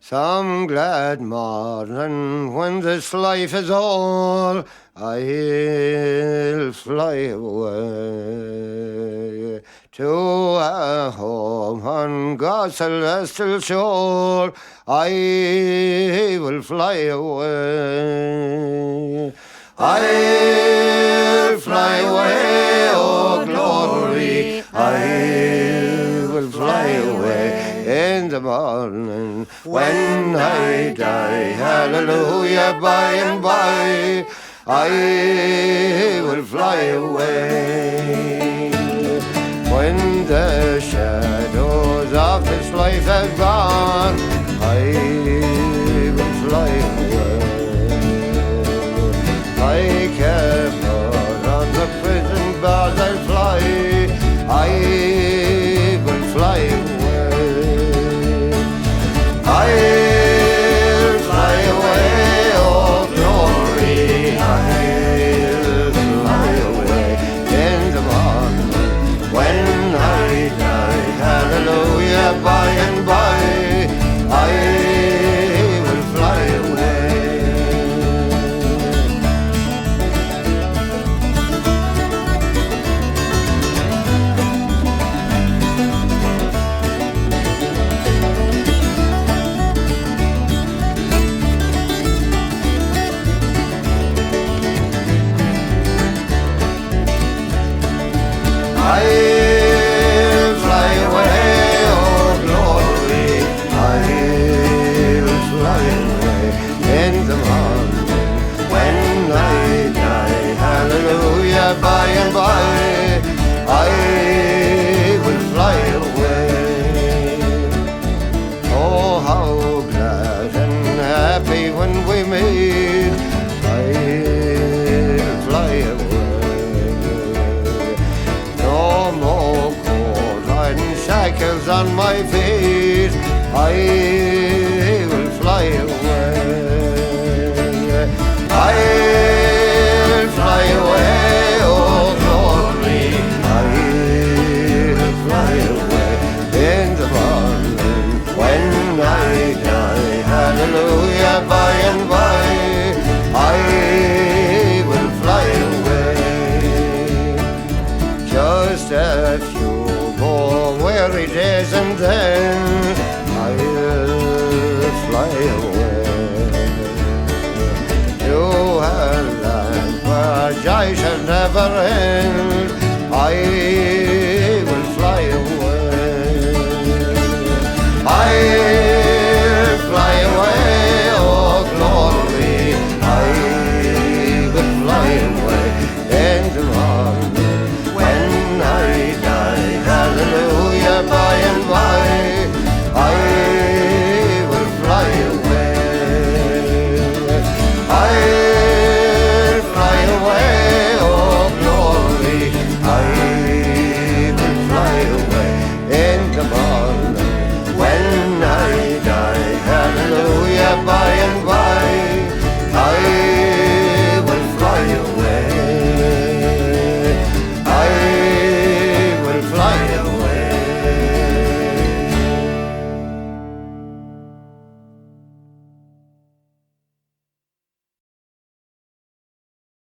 Some glad morning when this life is all, I'll fly away to a home on God's celestial shore. I will fly away. I'll fly away, oh glory. I will fly away in the morning when I die. Hallelujah, by and by I will fly away. When the shadows of this life have gone, I will fly away. Like a bird on the prison bars I'll fly, I will fly away. I'll fly away, oh glory, I'll fly away in the morning when I die. Hallelujah, by and by I will fly away. I'll fly away, oh glory, I'll fly away in the morning when I die. Hallelujah, by and by I will fly away. Oh, how glad and happy when we meet, I'll fly away. No more cold riding shackles on my feet, I will fly away. I'll fly away, oh glory, I'll fly away in the morning when I die. Hallelujah, by and by I will fly away. Just a few more weary days and then I'll fly away to a land where joy shall never end. I will fly away. I'll fly away, oh glory, I'll fly away in the morning when I die. Hallelujah, by and by I will fly away. Just a few more weary days and then I'll fly away to a land where joy shall never end. I will fly away. Just a few more weary days and then I'll fly away to a land where joy shall never end. I will fly away.